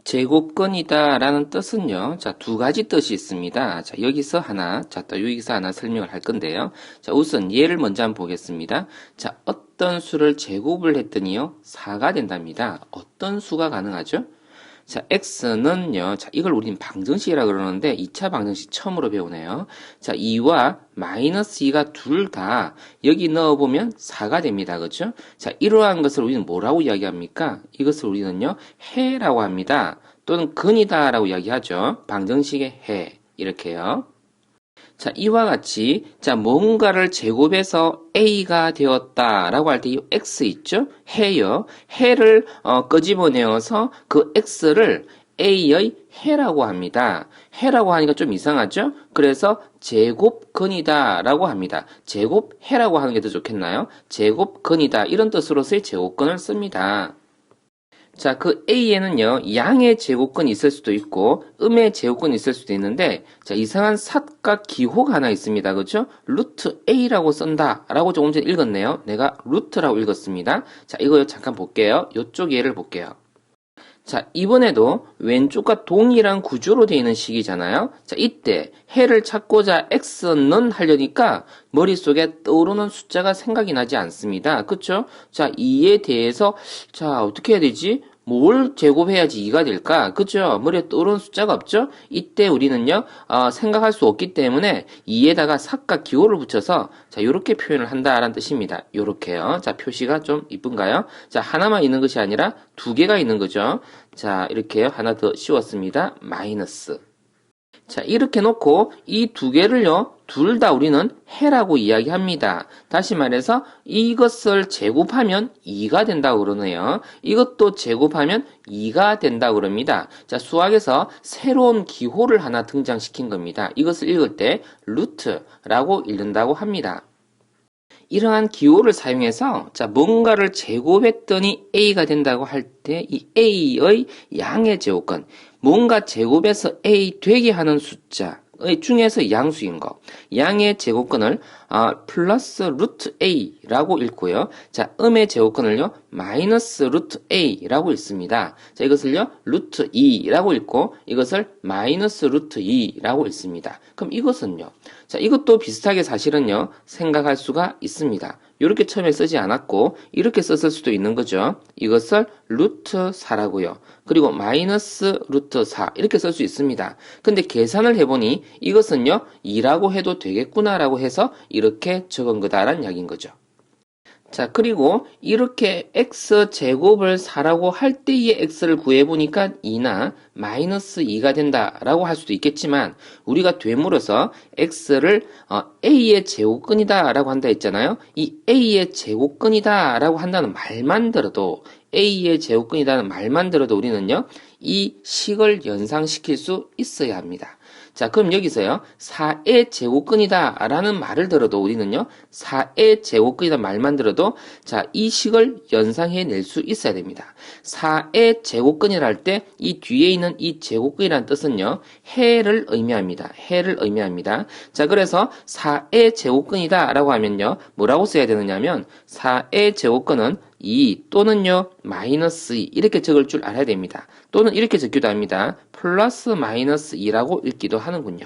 제곱근이다 라는 뜻은요, 자, 두 가지 뜻이 있습니다. 자, 여기서 하나, 자, 또 여기서 하나 설명을 할 건데요. 자, 우선 예를 먼저 한번 보겠습니다. 자, 어떤 수를 제곱을 했더니요, 4가 된답니다. 어떤 수가 가능하죠? 자, x는요, 자, 이걸 우리는 방정식이라 그러는데 2차 방정식 처음으로 배우네요. 자, 2와 마이너스 2가 둘 다 여기 넣어보면 4가 됩니다. 그렇죠? 자, 이러한 것을 우리는 뭐라고 이야기합니까? 이것을 우리는요, 해라고 합니다. 또는 근이다 라고 이야기하죠. 방정식의 해. 이렇게요. 자, 이와 같이, 자, 뭔가를 제곱해서 A가 되었다라고 할 때 이 X 있죠? 해요. 해를 끄집어내어서 그 X를 A의 해라고 합니다. 해라고 하니까 좀 이상하죠? 그래서 제곱근이다라고 합니다. 제곱해라고 하는 게 더 좋겠나요? 제곱근이다 이런 뜻으로서의 제곱근을 씁니다. 자, 그 A에는요, 양의 제곱근이 있을 수도 있고, 음의 제곱근이 있을 수도 있는데, 자, 이상한 삿과 기호가 하나 있습니다. 그죠? 루트 A라고 쓴다. 라고 조금 전에 읽었네요. 내가 루트라고 읽었습니다. 자, 이거 잠깐 볼게요. 요쪽 예를 볼게요. 자, 이번에도 왼쪽과 동일한 구조로 되어 있는 식이잖아요. 자, 이때 해를 찾고자 x는 하려니까 머릿속에 떠오르는 숫자가 생각이 나지 않습니다. 그쵸? 자, 2에 대해서 자, 어떻게 해야 되지? 뭘 제곱해야지 2가 될까? 그죠? 머리에 떠오르는 숫자가 없죠? 이때 우리는요, 생각할 수 없기 때문에 2에다가 삭과 기호를 붙여서, 자, 요렇게 표현을 한다라는 뜻입니다. 요렇게요. 자, 표시가 좀 이쁜가요? 자, 하나만 있는 것이 아니라 두 개가 있는 거죠. 자, 이렇게요. 하나 더 씌웠습니다. 마이너스. 자, 이렇게 놓고 이 두 개를요, 둘 다 우리는 해라고 이야기합니다. 다시 말해서 이것을 제곱하면 2가 된다고 그러네요. 이것도 제곱하면 2가 된다고 그럽니다. 자, 수학에서 새로운 기호를 하나 등장시킨 겁니다. 이것을 읽을 때 루트라고 읽는다고 합니다. 이러한 기호를 사용해서 자, 뭔가를 제곱했더니 A가 된다고 할 때 이 A의 양의 제곱근, 뭔가 제곱해서 A 되게 하는 숫자의 중에서 양수인 거, 양의 제곱근을 플러스 루트 A라고 읽고요. 자, 음의 제곱근을요, 마이너스 루트 A라고 읽습니다. 자, 이것을요, 루트 2라고 읽고, 이것을 마이너스 루트 2라고 읽습니다. 그럼 이것은요, 자, 이것도 비슷하게 사실은요, 생각할 수가 있습니다. 이렇게 처음에 쓰지 않았고, 이렇게 썼을 수도 있는 거죠. 이것을 루트 4라고요. 그리고 마이너스 루트 4, 이렇게 쓸 수 있습니다. 근데 계산을 해보니, 이것은요, 2라고 해도 되겠구나라고 해서 이렇게 적은 거다라는 이야기인 거죠. 자, 그리고 이렇게 x제곱을 4라고 할 때의 x를 구해보니까 2나 마이너스 2가 된다라고 할 수도 있겠지만 우리가 되물어서 x를 a의 제곱근이다 라고 한다 했잖아요. 이 a의 제곱근이다 라고 한다는 말만 들어도 a의 제곱근이라는 말만 들어도 우리는요, 이 식을 연상시킬 수 있어야 합니다. 자, 그럼 여기서요, 4의 제곱근이다 라는 말을 들어도 우리는요, 4의 제곱근이다 말만 들어도 자, 이 식을 연상해낼 수 있어야 됩니다. 4의 제곱근이라 할 때 이 뒤에 있는 이 제곱근이라는 뜻은요, 해를 의미합니다. 해를 의미합니다. 자, 그래서 4의 제곱근이다 라고 하면요, 뭐라고 써야 되느냐면 4의 제곱근은 2 또는요 마이너스 2 이렇게 적을 줄 알아야 됩니다. 또는 이렇게 적기도 합니다. 플러스 마이너스 2라고 읽기도 하는군요.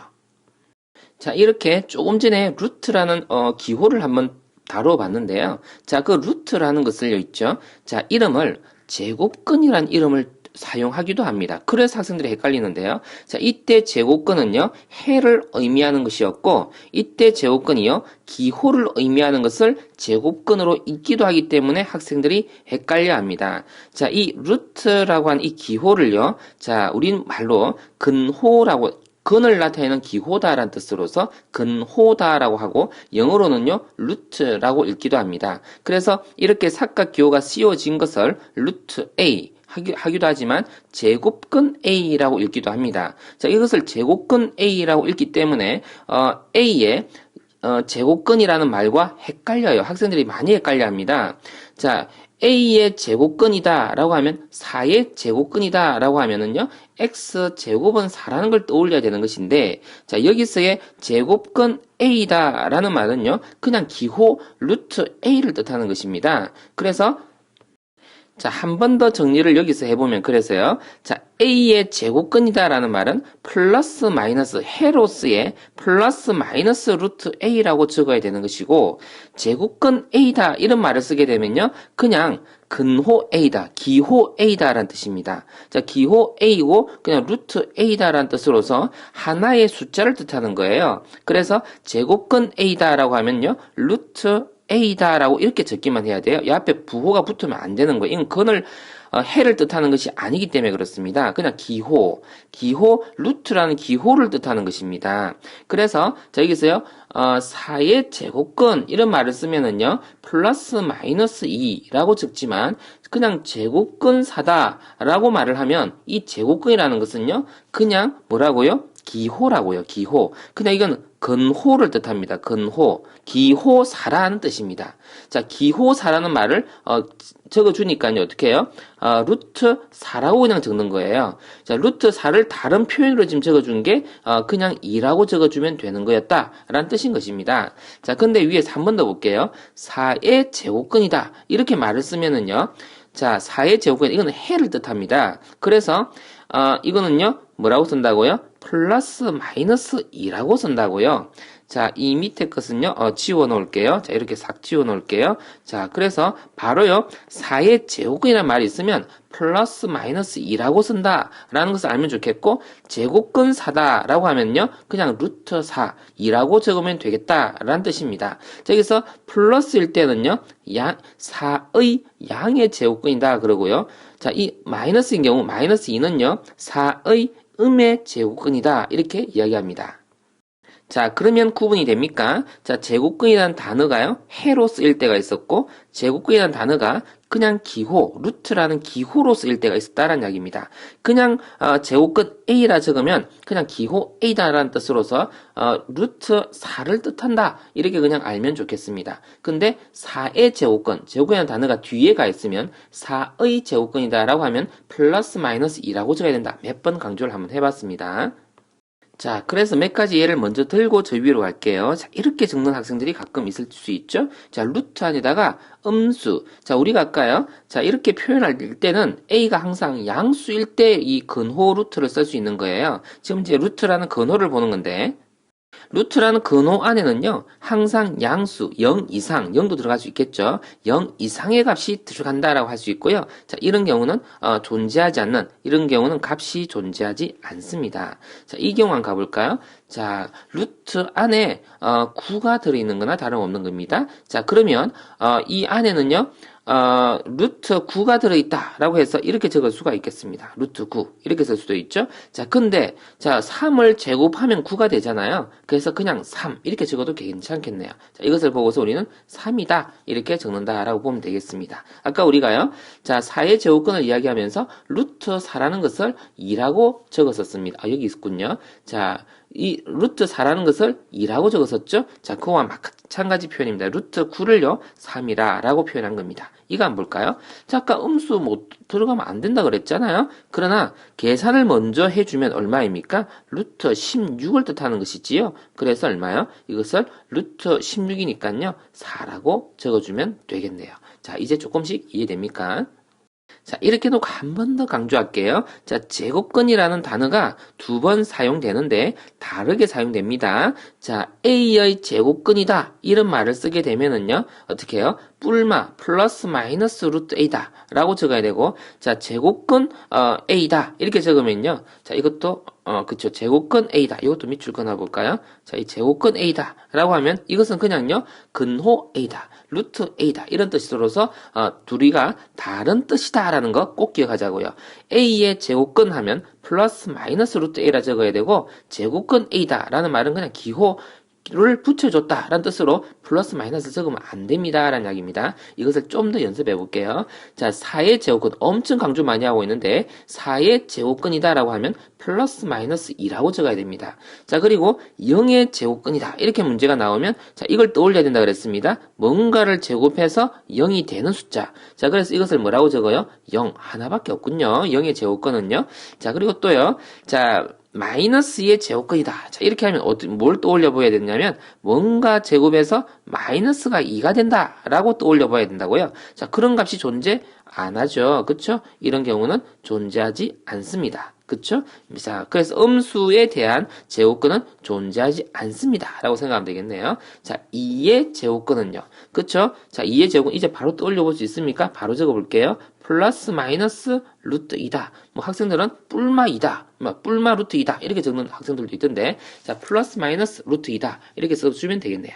자, 이렇게 조금 전에 루트라는 기호를 한번 다뤄봤는데요. 자, 그 루트라는 것을요 있죠. 자, 이름을 제곱근이라는 이름을 사용하기도 합니다. 그래서 학생들이 헷갈리는데요. 자, 이때 제곱근은요, 해를 의미하는 것이었고, 이때 제곱근이요, 기호를 의미하는 것을 제곱근으로 읽기도 하기 때문에 학생들이 헷갈려 합니다. 자, 이 루트라고 하는 이 기호를요, 자, 우린 말로 근호라고, 근을 나타내는 기호다라는 뜻으로서 근호다라고 하고 영어로는요 루트라고 읽기도 합니다. 그래서 이렇게 삭과 기호가 씌워진 것을 루트 A 하기도 하지만 제곱근 A라고 읽기도 합니다. 자, 이것을 제곱근 A라고 읽기 때문에 A의 제곱근이라는 말과 헷갈려요. 학생들이 많이 헷갈려 합니다. 자, A의 제곱근이다 라고 하면 4의 제곱근이다 라고 하면은요, X제곱은 4라는 걸 떠올려야 되는 것인데, 자, 여기서의 제곱근 A다 라는 말은요, 그냥 기호 루트 A를 뜻하는 것입니다. 그래서 자, 한 번 더 정리를 여기서 해보면 그래서요. 자, A의 제곱근이다라는 말은 플러스 마이너스 해로스의 플러스 마이너스 루트 A라고 적어야 되는 것이고 제곱근 A다 이런 말을 쓰게 되면요. 그냥 근호 A다, 기호 A다라는 뜻입니다. 자, 기호 A고 그냥 루트 A다라는 뜻으로서 하나의 숫자를 뜻하는 거예요. 그래서 제곱근 A다라고 하면요. 루트 A다라고 이렇게 적기만 해야 돼요. 이 앞에 부호가 붙으면 안 되는 거예요. 이건 근을 해를 뜻하는 것이 아니기 때문에 그렇습니다. 그냥 기호, 루트라는 기호를 뜻하는 것입니다. 그래서 자 여기서요. 4의 제곱근 이런 말을 쓰면은요. 플러스 마이너스 2라고 적지만 그냥 제곱근 4다라고 말을 하면 이 제곱근이라는 것은요. 그냥 뭐라고요? 기호라고요. 기호. 그냥 이건 근호를 뜻합니다. 근호. 기호사라는 뜻입니다. 자, 기호사라는 말을 적어주니까요. 어떻게 해요? 루트 4라고 그냥 적는 거예요. 자, 루트 4를 다른 표현으로 지금 적어준 게 그냥 2라고 적어주면 되는 거였다라는 뜻인 것입니다. 자, 근데 위에서 한 번 더 볼게요. 4의 제곱근이다. 이렇게 말을 쓰면은요. 자, 4의 제곱근 이거는 해를 뜻합니다. 그래서 이거는요. 뭐라고 쓴다고요? 플러스 마이너스 2라고 쓴다고요. 자, 이 밑에 것은요, 지워 놓을게요. 자, 이렇게 싹 지워 놓을게요. 자, 그래서 바로요, 4의 제곱근이라는 말이 있으면 플러스 마이너스 2라고 쓴다라는 것을 알면 좋겠고, 제곱근 4다라고 하면요, 그냥 루트 4, 2라고 적으면 되겠다라는 뜻입니다. 자, 여기서 플러스일 때는요, 4의 양의 제곱근이다 그러고요. 자, 이 마이너스인 경우, 마이너스 2는요, 4의 음의 제곱근이다 이렇게 이야기합니다. 자, 그러면 구분이 됩니까? 자, 제곱근이라는 단어가요, 해로 쓰일 때가 있었고, 제곱근이라는 단어가 그냥 기호, 루트라는 기호로 쓰일 때가 있었다라는 이야기입니다. 그냥 제곱근 A라 적으면 그냥 기호 A다라는 뜻으로서 루트 4를 뜻한다 이렇게 그냥 알면 좋겠습니다. 근데 4의 제곱근, 제곱근이라는 단어가 뒤에 가 있으면 4의 제곱근이다라고 하면 플러스 마이너스 2라고 적어야 된다. 몇 번 강조를 한번 해봤습니다. 자, 그래서 몇 가지 예를 먼저 들고 저 위로 갈게요. 자, 이렇게 적는 학생들이 가끔 있을 수 있죠. 자, 루트 안에다가 음수. 자, 우리가 아까요. 자, 이렇게 표현할 때는 A가 항상 양수일 때 이 근호 루트를 쓸 수 있는 거예요. 지금 이제 루트라는 근호를 보는 건데, 루트라는 근호 안에는요, 항상 양수, 0 이상, 0도 들어갈 수 있겠죠. 0 이상의 값이 들어간다라고 할 수 있고요. 자, 이런 경우는 존재하지 않는, 이런 경우는 값이 존재하지 않습니다. 자, 이 경우 한번 가볼까요? 자, 루트 안에 9가 들어있는 거나 다름없는 겁니다. 자, 그러면 이 안에는요, 루트 9가 들어있다라고 해서 이렇게 적을 수가 있겠습니다. 루트 9 이렇게 쓸 수도 있죠. 자, 근데 자 3을 제곱하면 9가 되잖아요. 그래서 그냥 3 이렇게 적어도 괜찮겠네요. 자, 이것을 보고서 우리는 3이다 이렇게 적는다라고 보면 되겠습니다. 아까 우리가요, 자 4의 제곱근을 이야기하면서 루트 4라는 것을 2라고 적었었습니다. 여기 있군요. 자, 이 루트 4라는 것을 2라고 적었었죠? 자, 그거와 마찬가지 표현입니다. 루트 9를요, 3이라고 표현한 겁니다. 이거 한번 볼까요? 자, 아까 음수 못 들어가면 안 된다 그랬잖아요? 그러나 계산을 먼저 해주면 얼마입니까? 루트 16을 뜻하는 것이지요? 그래서 얼마요? 이것을 루트 16이니까요, 4라고 적어주면 되겠네요. 자, 이제 조금씩 이해됩니까? 자, 이렇게 놓고 한 번 더 강조할게요. 자, 제곱근이라는 단어가 2번 사용되는데 다르게 사용됩니다. 자, A의 제곱근이다. 이런 말을 쓰게 되면은요, 어떻게 해요? 뿔마 플러스 마이너스 루트 A다 라고 적어야 되고, 자, 제곱근 A다 이렇게 적으면요, 자, 이것도 그쵸, 제곱근 A다. 이것도 밑줄 그어볼까요? 자, 이 제곱근 A다 라고 하면 이것은 그냥요, 근호 A다, 루트 A다 이런 뜻으로서 둘이가 다른 뜻이다 라는 거 꼭 기억하자고요. A의 제곱근 하면 플러스 마이너스 루트 A라 적어야 되고, 제곱근 A다 라는 말은 그냥 기호를 붙여줬다 라는 뜻으로 플러스 마이너스 적으면 안 됩니다 라는 이야기입니다. 이것을 좀 더 연습해 볼게요. 자, 4의 제곱근 엄청 강조 많이 하고 있는데 4의 제곱근이다 라고 하면 플러스 마이너스 2라고 적어야 됩니다. 자, 그리고 0의 제곱근이다 이렇게 문제가 나오면 자, 이걸 떠올려야 된다 그랬습니다. 뭔가를 제곱해서 0이 되는 숫자. 자, 그래서 이것을 뭐라고 적어요? 0 하나밖에 없군요. 0의 제곱근은요. 자, 그리고 또요. 자, 마이너스 2의 제곱근이다. 자, 이렇게 하면 뭘 떠올려 보여야 되냐면 뭔가 제곱해서 마이너스가 2가 된다라고 떠올려 봐야 된다고요. 자, 그런 값이 존재 안 하죠. 그쵸? 이런 경우는 존재하지 않습니다. 그쵸? 자, 그래서 음수에 대한 제곱근은 존재하지 않습니다. 라고 생각하면 되겠네요. 자, 2의 제곱근은요. 그쵸? 자, 2의 제곱근 이제 바로 떠올려 볼 수 있습니까? 바로 적어 볼게요. 플러스 마이너스 루트 2다. 뭐 학생들은 뿔마 2다. 뭐 뿔마 루트 2다. 이렇게 적는 학생들도 있던데. 자, 플러스 마이너스 루트 2다. 이렇게 써주면 되겠네요.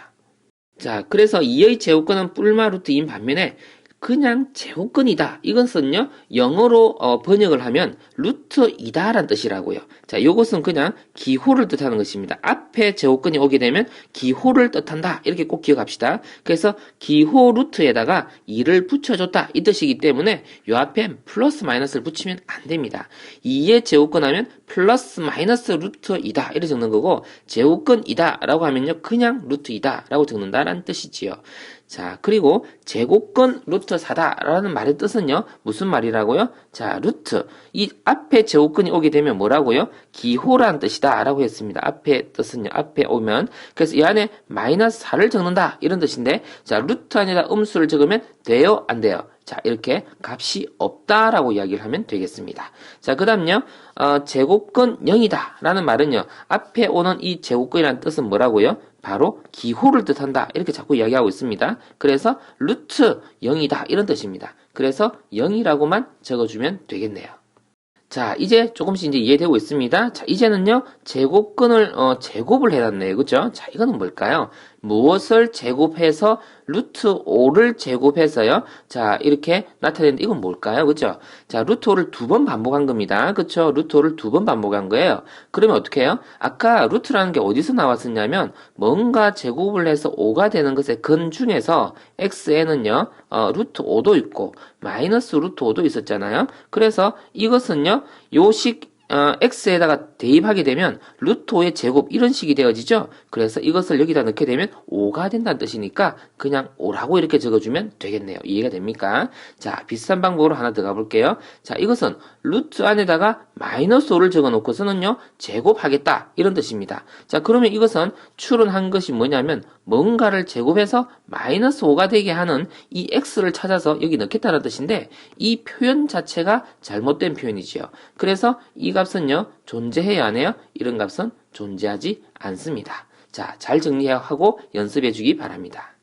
자, 그래서 2의 제곱근은 뿔마 루트 2인 반면에 그냥 제곱근이다. 이것은요, 영어로 번역을 하면 루트 2다 라는 뜻이라고요. 자, 이것은 그냥 기호를 뜻하는 것입니다. 앞에 제곱근이 오게 되면 기호를 뜻한다. 이렇게 꼭 기억합시다. 그래서 기호 루트에다가 2를 붙여줬다. 이 뜻이기 때문에 이 앞에 플러스 마이너스를 붙이면 안 됩니다. 2의 제곱근 하면 플러스 마이너스 루트 2다. 이렇게 적는 거고, 제곱근이다 라고 하면요, 그냥 루트 2다 라고 적는다라는 뜻이지요. 자, 그리고 제곱근 루트 4다 라는 말의 뜻은요, 무슨 말이라고요? 자, 루트. 이 앞에 제곱근이 오게 되면 뭐라고요? 기호라는 뜻이다 라고 했습니다. 앞에 뜻은요, 앞에 오면. 그래서 이 안에 마이너스 4를 적는다. 이런 뜻인데, 자, 루트 안에다 음수를 적으면 돼요? 안 돼요? 자, 이렇게 값이 없다라고 이야기를 하면 되겠습니다. 자, 그 다음요, 제곱근 0이다 라는 말은요, 앞에 오는 이 제곱근이라는 뜻은 뭐라고요? 바로 기호를 뜻한다. 이렇게 자꾸 이야기하고 있습니다. 그래서 루트 0이다. 이런 뜻입니다. 그래서 0이라고만 적어주면 되겠네요. 자, 이제 조금씩 이제 이해되고 있습니다. 자, 이제는요, 제곱근을, 제곱을 해놨네요. 그죠? 자, 이거는 뭘까요? 무엇을 제곱해서 루트 5를 제곱해서요. 자, 이렇게 나타내는데 이건 뭘까요? 그죠? 자, 루트 5를 두 번 반복한 겁니다. 그쵸? 루트 5를 두 번 반복한 거예요. 그러면 어떻게 해요? 아까 루트라는 게 어디서 나왔었냐면 뭔가 제곱을 해서 5가 되는 것의 근 중에서 x에는요. 루트 5도 있고 마이너스 루트 5도 있었잖아요. 그래서 이것은요. 요식 x에다가 대입하게 되면 루트 5의 제곱 이런 식이 되어지죠. 그래서 이것을 여기다 넣게 되면 5가 된다는 뜻이니까 그냥 5라고 이렇게 적어주면 되겠네요. 이해가 됩니까? 자, 비슷한 방법으로 하나 더 가볼게요. 자, 이것은 루트 안에다가 마이너스 5를 적어놓고서는요, 제곱하겠다 이런 뜻입니다. 자, 그러면 이것은 추론한 것이 뭐냐면 뭔가를 제곱해서 마이너스 5가 되게 하는 이 x를 찾아서 여기 넣겠다는 뜻인데 이 표현 자체가 잘못된 표현이지요. 그래서 이 값은요, 존재해야 하네요. 이런 값은 존재하지 않습니다. 자, 잘 정리하고 연습해 주기 바랍니다.